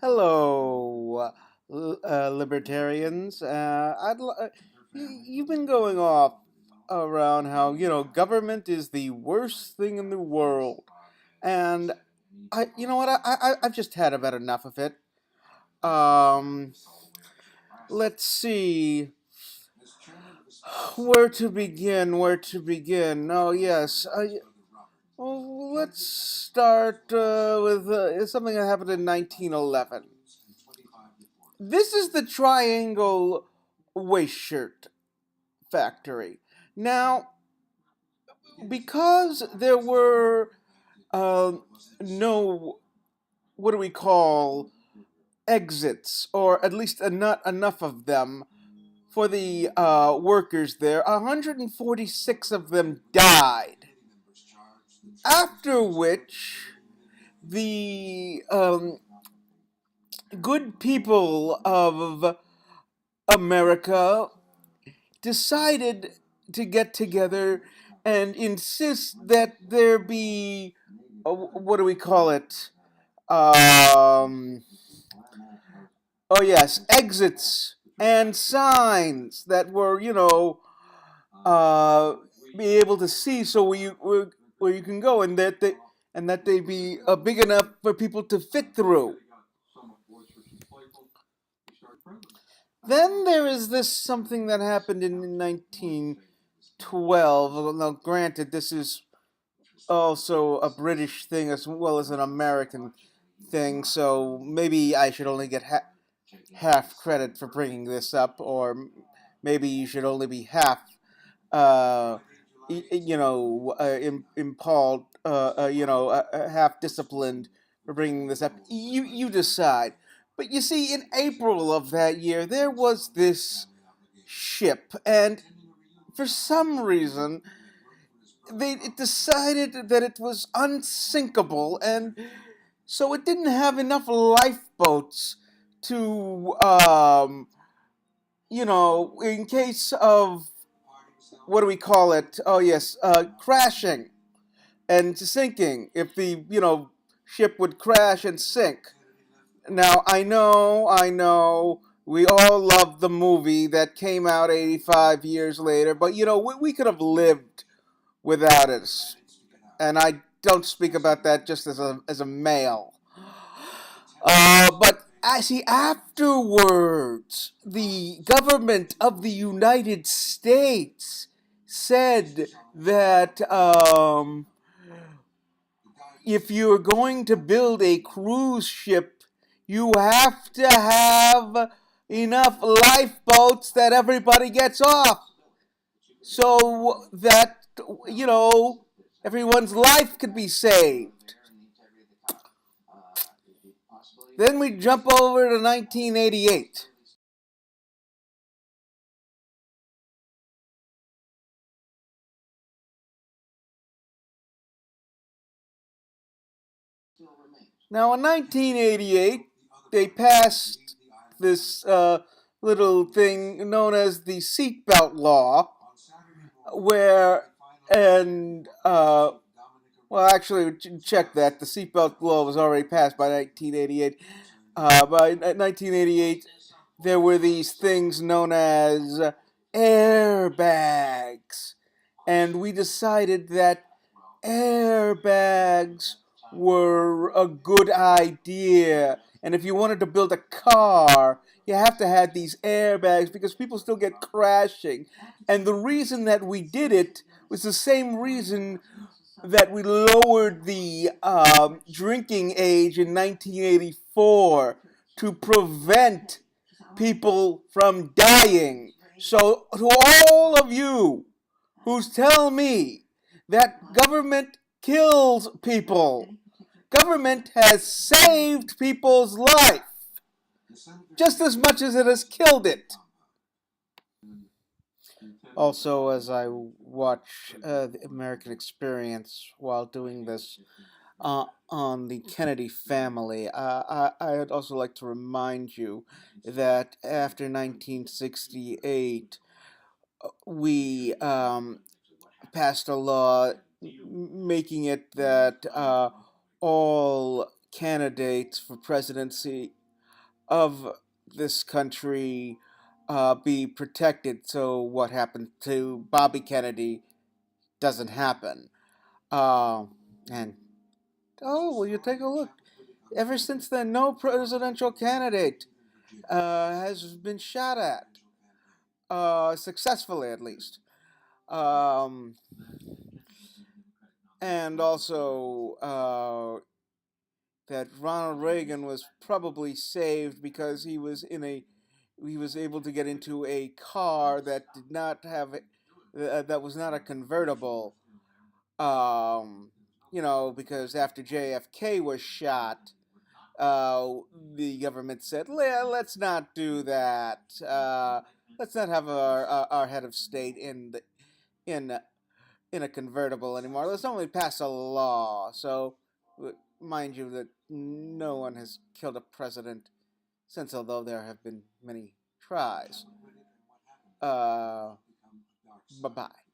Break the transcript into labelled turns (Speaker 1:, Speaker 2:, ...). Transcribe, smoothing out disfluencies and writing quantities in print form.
Speaker 1: Hello, Libertarians. You've been going off around how government is the worst thing in the world, and you know what? I've just had about enough of it. Um, let's see where to begin. Where to begin? Oh yes. Well, let's start with something that happened in 1911. This is the Triangle waist shirt factory. Now, because there were no, what do we call, exits, or at least not enough of them for the workers there, 146 of them died. After which, the good people of America decided to get together and insist that there be, what do we call it? Oh yes, exits and signs that were, be able to see, so where you can go, and that they be big enough for people to fit through. Then there is this something that happened in 1912. Now, granted, this is also a British thing as well as an American thing, so maybe I should only get half credit for bringing this up, or maybe you should only be half, uh, impalled, half disciplined for bringing this up. You decide. But you see, in April of that year, there was this ship, and for some reason, it decided that it was unsinkable, and so it didn't have enough lifeboats to, in case of, what do we call it? Oh yes, crashing and sinking. If the ship would crash and sink. Now I know, we all love the movie that came out 85 years later, but we could have lived without it, and I don't speak about that just as a male. But I see afterwards, the government of the United States said that if you're going to build a cruise ship, you have to have enough lifeboats that everybody gets off, so that everyone's life could be saved. Then we jump over to 1988. Now, in 1988, they passed this little thing known as the seatbelt law, where, and, well, actually, check that. The seatbelt law was already passed by 1988. By 1988, there were these things known as airbags. And we decided that airbags were a good idea. And if you wanted to build a car, you have to have these airbags because people still get crashing. And the reason that we did it was the same reason that we lowered the drinking age in 1984 to prevent people from dying. So, to all of you who's telling me that government kills people, government has saved people's life just as much as it has killed it. Also, as I watch the American Experience while doing this on the Kennedy family, I'd also like to remind you that after 1968, we passed a law making it that all candidates for presidency of this country be protected, so what happened to Bobby Kennedy doesn't happen. And oh, well, you take a look. Ever since then, no presidential candidate has been shot at, successfully at least. Um, and also that Ronald Reagan was probably saved because he was able to get into a car that did not have that was not a convertible. Because after JFK was shot, the government said, let's not do that. Let's not have our head of state in in a convertible anymore. Let's only pass a law. So, mind you, that no one has killed a president since, although there have been many tries. Bye bye.